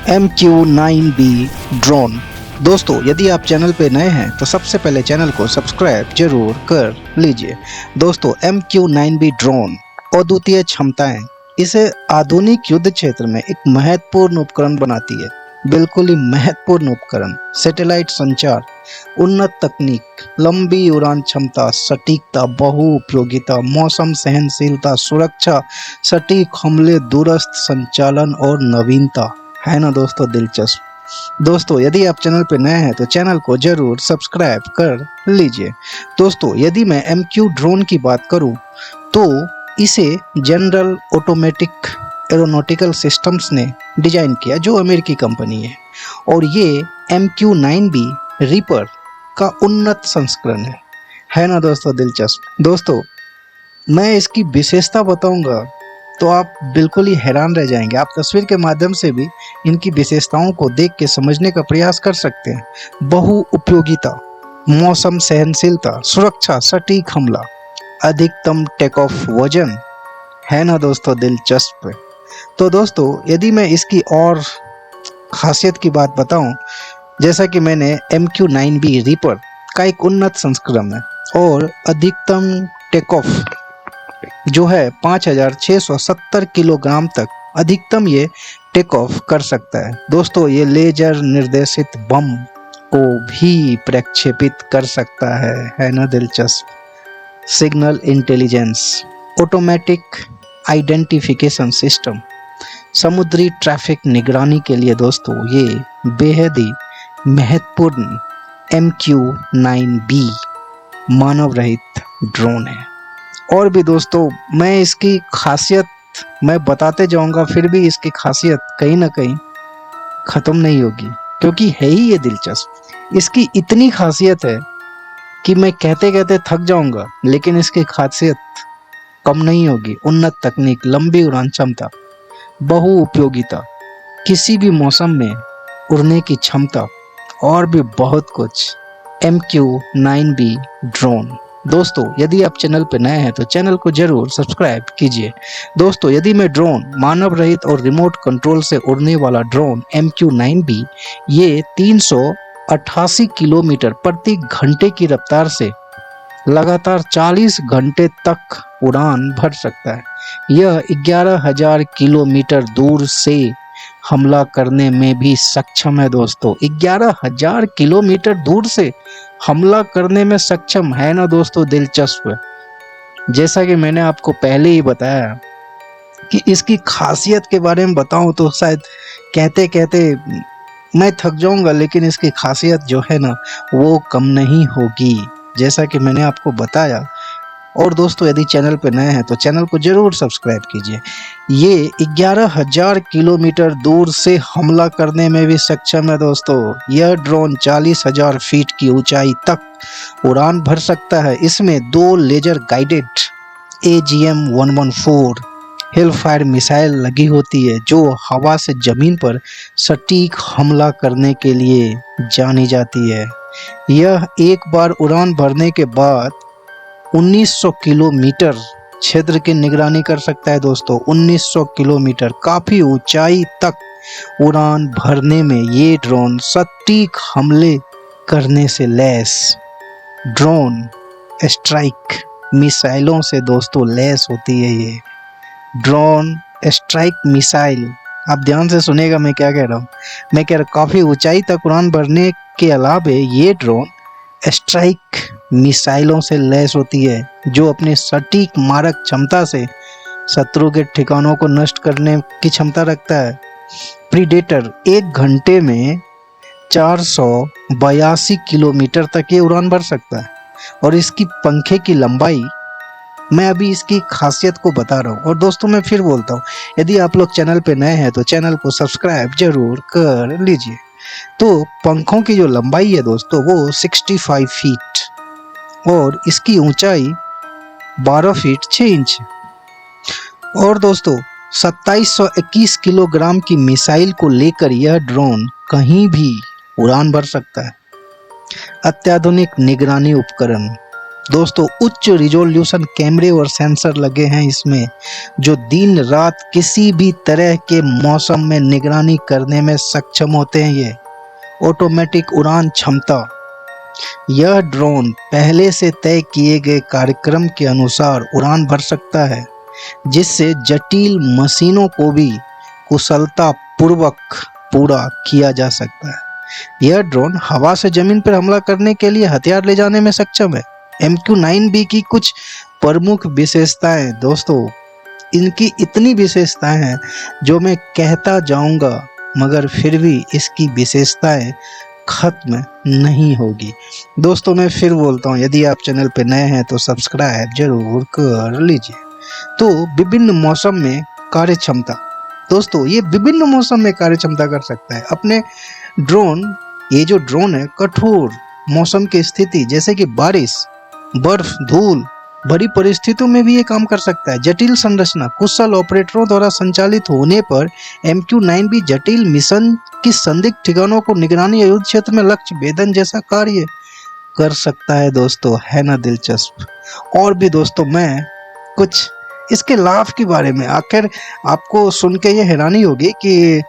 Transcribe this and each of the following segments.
MQ-9B drone. दोस्तों यदि आप चैनल पे नए हैं तो सबसे पहले चैनल को सब्सक्राइब जरूर कर लीजिए। दोस्तों MQ-9B ड्रोन अद्वितीय क्षमताएं इसे आधुनिक युद्ध क्षेत्र में एक महत्वपूर्ण उपकरण बनाती है। बिल्कुल ही महत्वपूर्ण उपकरण। सैटेलाइट संचार, उन्नत तकनीक, लंबी उड़ान क्षमता, सटीकता, बहुउपयोगिता, मौसम सहनशीलता, सुरक्षा, सटीक हमले, दूरस्थ संचालन और नवीनता है ना दोस्तों दिलचस्प। दोस्तों यदि आप चैनल पर नए हैं तो चैनल को जरूर सब्सक्राइब कर लीजिए। दोस्तों यदि मैं MQ ड्रोन की बात करूं तो इसे जनरल ऑटोमेटिक एरोनॉटिकल सिस्टम्स ने डिजाइन किया, जो अमेरिकी कंपनी है, और ये MQ-9B रीपर का उन्नत संस्करण है ना दोस्तों दिलचस्प। दोस्तों मैं इसकी विशेषता बताऊंगा तो आप बिल्कुल ही हैरान रह जाएंगे। आप तस्वीर के माध्यम से भी इनकी विशेषताओं को देख के समझने का प्रयास कर सकते हैं। बहुउपयोगिता, मौसम सहनशीलता, सुरक्षा, सटीक हमला, अधिकतम टेक ऑफ वजन है ना दोस्तों दिलचस्प। तो दोस्तों यदि मैं इसकी और खासियत की बात बताऊं, जैसा कि मैंने MQ-9B रीपर का एक उन्नत संस्करण है और अधिकतम टेक ऑफ जो है 5670 किलोग्राम तक अधिकतम ये टेक ऑफ कर सकता है। दोस्तों ये लेजर निर्देशित बम को भी प्रक्षेपित कर सकता है ना दिलचस्प। Signal intelligence, automatic identification system, समुद्री ट्रैफिक निगरानी के लिए दोस्तों ये बेहद ही महत्वपूर्ण MQ-9B मानव रहित ड्रोन है। और भी दोस्तों मैं इसकी खासियत मैं बताते जाऊंगा, फिर भी इसकी खासियत कहीं ना कहीं खत्म नहीं होगी, क्योंकि है ही ये दिलचस्प। इसकी इतनी खासियत है कि मैं कहते कहते थक जाऊंगा, लेकिन इसकी खासियत कम नहीं होगी। उन्नत तकनीक, लंबी उड़ान क्षमता, बहुउपयोगिता, किसी भी मौसम में उड़ने की क्षमता और भी बहुत कुछ। MQ-9B drone. दोस्तों यदि आप चैनल पर नए हैं तो चैनल को जरूर सब्सक्राइब कीजिए। दोस्तों यदि मैं ड्रोन, मानव रहित और रिमोट कंट्रोल से उड़ने वाला ड्रोन MQ-9B, ये 388 किलोमीटर प्रति घंटे की रफ्तार से लगातार 40 घंटे तक उड़ान भर सकता है। यह 11,000 किलोमीटर दूर से हमला करने में भी सक्षम है। दोस्तों 11,000 किलोमीटर दूर से हमला करने में सक्षम है ना दोस्तों दिलचस्प। जैसा कि मैंने आपको पहले ही बताया कि इसकी खासियत के बारे में बताऊं तो शायद कहते कहते मैं थक जाऊंगा, लेकिन इसकी खासियत जो है ना वो कम नहीं होगी, जैसा कि मैंने आपको बताया। और दोस्तों यदि चैनल पर नए हैं तो चैनल को जरूर सब्सक्राइब कीजिए। ये 11,000 किलोमीटर दूर से हमला करने में भी सक्षम है दोस्तों। यह ड्रोन 40,000 फीट की ऊंचाई तक उड़ान भर सकता है। इसमें 2 लेजर गाइडेड AGM-114 हिलफायर मिसाइल लगी होती है, जो हवा से जमीन पर सटीक हमला करने के लिए जानी जाती है। यह एक बार उड़ान भरने के बाद 1900 किलोमीटर क्षेत्र की निगरानी कर सकता है दोस्तों। 1900 किलोमीटर, काफी ऊंचाई तक उड़ान भरने में ये ड्रोन सटीक हमले करने से लैस ड्रोन स्ट्राइक मिसाइलों से दोस्तों लैस होती है। ये ड्रोन स्ट्राइक मिसाइल, आप ध्यान से सुनेगा मैं क्या कह रहा हूँ। मैं कह रहा काफी ऊंचाई तक उड़ान भरने के अलावा ये ड्रोन स्ट्राइक मिसाइलों से लैस होती है, जो अपनी सटीक मारक क्षमता से शत्रु के ठिकानों को नष्ट करने की क्षमता रखता है। प्रीडेटर 1 घंटे में 482 किलोमीटर तक ये उड़ान भर सकता है। और इसकी पंखे की लंबाई, मैं अभी इसकी खासियत को बता रहा हूँ। और दोस्तों मैं फिर बोलता हूँ, यदि आप लोग चैनल पे नए हैं तो चैनल को सब्सक्राइब जरूर कर लीजिए। तो पंखों की जो लंबाई है दोस्तों वो 65 फीट और इसकी ऊंचाई 12 फीट 6 इंच है। और दोस्तों 2721 किलोग्राम की मिसाइल को लेकर यह ड्रोन कहीं भी उड़ान भर सकता है। अत्याधुनिक निगरानी उपकरण, दोस्तों उच्च रिजोल्यूशन कैमरे और सेंसर लगे हैं इसमें, जो दिन रात किसी भी तरह के मौसम में निगरानी करने में सक्षम होते हैं। ये ऑटोमेटिक उड़ान क्षमता, यह ड्रोन पहले से तय किए गए कार्यक्रम के अनुसार उड़ान भर सकता है, जिससे जटिल मशीनों को भी कुशलता पूर्वक पूरा किया जा सकता है। यह ड्रोन हवा से जमीन पर हमला करने के लिए हथियार ले जाने में सक्षम है। MQ-9B की कुछ प्रमुख विशेषताएं दोस्तों, इनकी इतनी विशेषताएं हैं जो मैं कहता जाऊंगा, मगर फिर भी इसकी विशेषताएं खत्म नहीं होगी। दोस्तों मैं फिर बोलता हूँ, यदि आप चैनल पे नए हैं तो सब्सक्राइब जरूर कर लीजिए। तो विभिन्न मौसम में कार्य क्षमता, दोस्तों ये विभिन्न मौसम में कार्य क्षमता कर सकता है। अपने ड्रोन, ये जो ड्रोन है कठोर मौसम की स्थिति जैसे कि बारिश, बर्फ, धूल भरी परिस्थितियों में भी ये काम कर सकता है। जटिल संरचना, कुशल ऑपरेटरों द्वारा संचालित होने पर MQ-9B जटिल मिशन की संदिग्ध ठिकानों को निगरानी, युद्ध क्षेत्र में लक्ष्य भेदन जैसा कार्य कर सकता है। दोस्तों है ना दिलचस्प। और भी दोस्तों मैं कुछ इसके लाभ के बारे में, आखिर आपको सुन के ये हैरानी होगी कि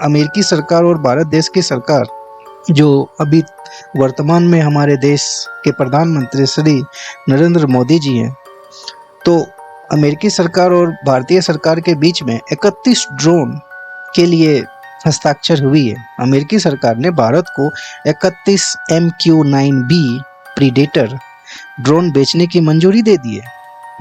अमेरिकी सरकार और भारत देश की सरकार, जो अभी वर्तमान में हमारे देश के प्रधानमंत्री श्री नरेंद्र मोदी जी हैं, तो अमेरिकी सरकार और भारतीय सरकार के बीच में 31 ड्रोन के लिए हस्ताक्षर हुई है। अमेरिकी सरकार ने भारत को 31 MQ-9B प्रीडेटर ड्रोन बेचने की मंजूरी दे दी है।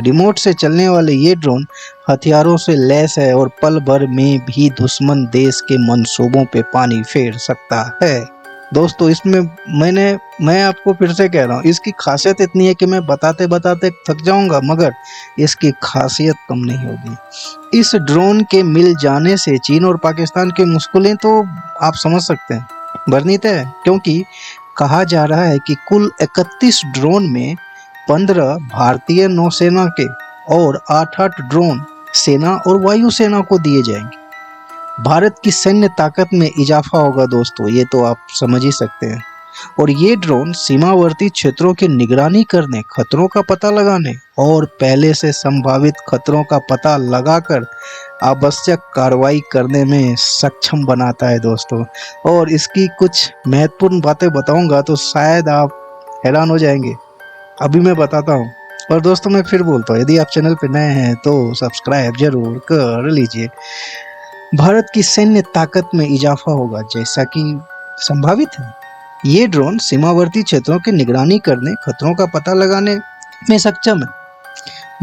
रिमोट से चलने वाले ये ड्रोन हथियारों से लैस है और पल भर में भी दुश्मन देश के मंसूबों पे पानी फेर सकता है। दोस्तों इसमें मैं आपको फिर से कह रहा हूँ, इसकी खासियत इतनी है कि मैं बताते बताते थक जाऊंगा, मगर इसकी खासियत कम नहीं होगी। इस ड्रोन के मिल जाने से चीन और पाकिस्तान की मुश्किलें तो आप समझ सकते हैं वर्णित है, क्योंकि कहा जा रहा है कि कुल 31 ड्रोन में 15 भारतीय नौसेना के और 8 ड्रोन सेना और वायुसेना को दिए जाएंगे। भारत की सैन्य ताकत में इजाफा होगा दोस्तों, ये तो आप समझ ही सकते हैं। और ये ड्रोन सीमावर्ती क्षेत्रों की निगरानी करने, खतरों का पता लगाने और पहले से संभावित खतरों का पता लगाकर आवश्यक कार्रवाई करने में सक्षम बनाता है दोस्तों। और इसकी कुछ महत्वपूर्ण बातें बताऊंगा तो शायद आप हैरान हो जाएंगे, अभी मैं बताता हूँ। और दोस्तों मैं फिर बोलता हूँ, यदि आप चैनल पर नए हैं तो सब्सक्राइब जरूर कर लीजिए। भारत की सैन्य ताकत में इजाफा होगा जैसा कि संभावित है। ये ड्रोन सीमावर्ती क्षेत्रों की निगरानी करने, खतरों का पता लगाने में सक्षम है।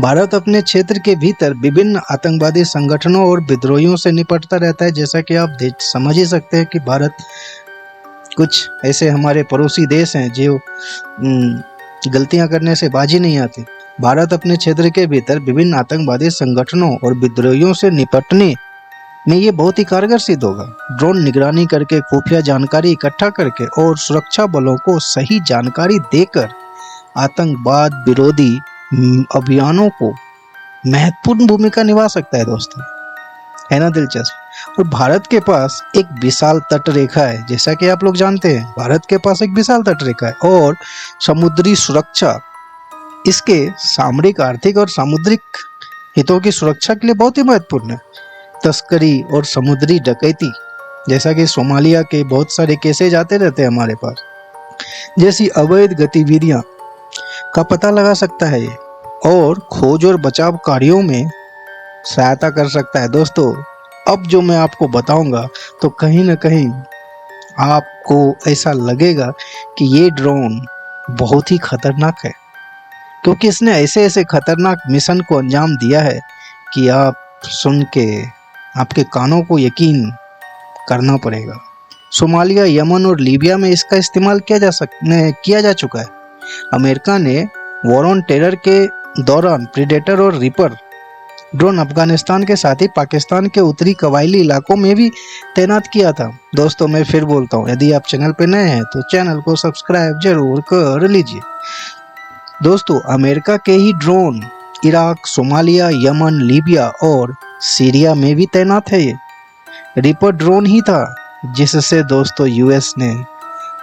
भारत अपने क्षेत्र के भीतर विभिन्न आतंकवादी संगठनों और विद्रोहियों से निपटता रहता है। जैसा कि आप समझ ही सकते हैं कि भारत, कुछ ऐसे हमारे पड़ोसी देश हैं जो गलतियां करने से बाजी नहीं आती। भारत अपने क्षेत्र के भीतर विभिन्न आतंकवादी संगठनों और विद्रोहियों से निपटने में ये बहुत ही कारगर सिद्ध होगा। ड्रोन निगरानी करके, खुफिया जानकारी इकट्ठा करके और सुरक्षा बलों को सही जानकारी देकर आतंकवाद विरोधी अभियानों को महत्वपूर्ण भूमिका निभा सकता है दोस्तों, है ना दिलचस्प। और भारत के पास एक विशाल तट रेखा है, जैसा कि आप लोग जानते हैं भारत के पास एक विशाल तट रेखा है और समुद्री सुरक्षा इसके सामरिक, आर्थिक और सामुद्रिक हितों की सुरक्षा के लिए बहुत ही महत्वपूर्ण है। तस्करी और समुद्री डकैती, जैसा कि सोमालिया के बहुत सारे केसेज आते रहते हैं हमारे पास, जैसी अवैध गतिविधियां का पता लगा सकता है ये, और खोज और बचाव कार्यों में सहायता कर सकता है। दोस्तों अब जो मैं आपको बताऊंगा तो कहीं ना कहीं आपको ऐसा लगेगा कि ये ड्रोन बहुत ही खतरनाक है, क्योंकि इसने ऐसे ऐसे खतरनाक मिशन को अंजाम दिया है कि आप सुन के आपके कानों को यकीन करना पड़ेगा। सोमालिया, यमन और लीबिया में इसका इस्तेमाल किया जा चुका है। अमेरिका ने वॉर ऑन टेरर के दौरान प्रीडेटर और रिपर ड्रोन अफगानिस्तान के साथ ही पाकिस्तान के उत्तरी कबायली इलाकों में भी तैनात किया था। दोस्तों मैं फिर बोलता हूँ, यदि आप चैनल पर नए हैं तो चैनल को सब्सक्राइब जरूर कर लीजिए। दोस्तों अमेरिका के ही drone Iraq, Somalia, Yemen, Libya और सीरिया में भी तैनात है। ये रिपर ड्रोन ही था जिससे दोस्तों यूएस ने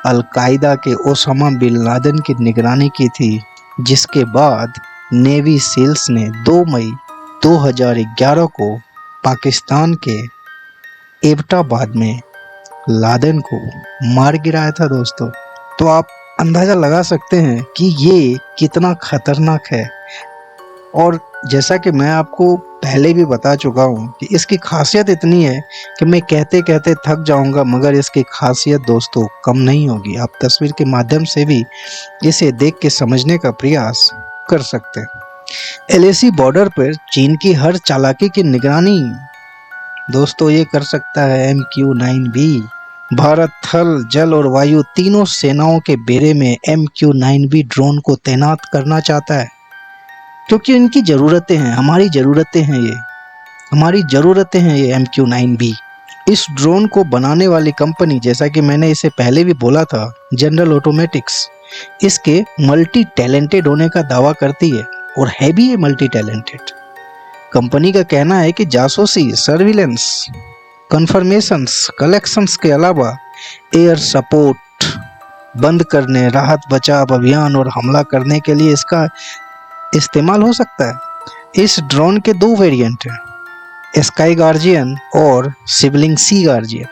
अलकायदा के ओसामा बिन लादेन की निगरानी की थी, जिसके बाद नेवी सील्स ने 2 मई 2011 को पाकिस्तान के एबटाबाद में लादेन को मार गिराया था दोस्तों। तो आप अंदाज़ा लगा सकते हैं कि ये कितना खतरनाक है। और जैसा कि मैं आपको पहले भी बता चुका हूँ कि इसकी खासियत इतनी है कि मैं कहते कहते थक जाऊँगा, मगर इसकी खासियत दोस्तों कम नहीं होगी। आप तस्वीर के माध्यम से भी इसे देख के समझने का प्रयास कर सकते हैं। LAC बॉर्डर पर चीन की हर चालाकी की निगरानी दोस्तों ये कर सकता है MQ-9B। भारत थल, जल और वायु तीनों सेनाओं के बेड़े में MQ-9B ड्रोन को तैनात करना चाहता है, क्योंकि इनकी ज़रूरतें हैं, हमारी ज़रूरतें हैं ये MQ-9B। इस ड्रोन को बनाने वाली कंपनी, जैसा कि मैंने इसे पहले भी बोला था, जनरल ऑटोमेटिक्स, इसके मल्टी टैलेंटेड होने का दावा करती है और है भी ये मल्टी टैलेंटेड। कंपनी का कहना है कि जासूसी, सर्विलेंस, कंफर्मेशंस, कलेक्शंस के अलावा एयर सपोर्ट बंद करने, राहत बचाव अभियान और हमला करने के लिए इसका इस्तेमाल हो सकता है। इस ड्रोन के 2 वेरिएंट हैं, स्काई गार्जियन और सिबलिंग सी गार्जियन।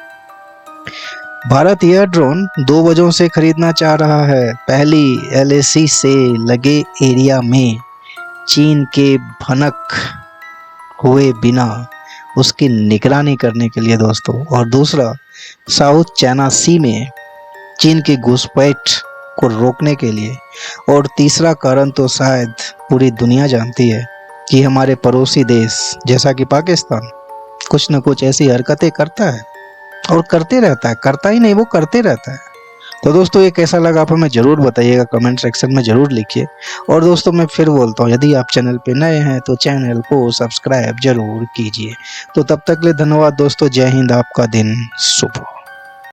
भारत यह ड्रोन 2 वजहों से खरीदना चाह रहा है। पहली, LAC से लगे एरिया में चीन के भनक हुए बिना उसकी निगरानी करने के लिए दोस्तों, और दूसरा, साउथ चाइना सी में चीन की घुसपैठ को रोकने के लिए। और तीसरा कारण तो शायद पूरी दुनिया जानती है कि हमारे पड़ोसी देश जैसा कि पाकिस्तान कुछ न कुछ ऐसी हरकतें करता है और करते रहता है, करता ही नहीं वो करते रहता है। तो दोस्तों ये कैसा लगा आप हमें ज़रूर बताइएगा, कमेंट सेक्शन में ज़रूर लिखिए। और दोस्तों मैं फिर बोलता हूँ, यदि आप चैनल पे नए हैं तो चैनल को सब्सक्राइब जरूर कीजिए। तो तब तक के लिए धन्यवाद दोस्तों, जय हिंद, आपका दिन शुभ हो।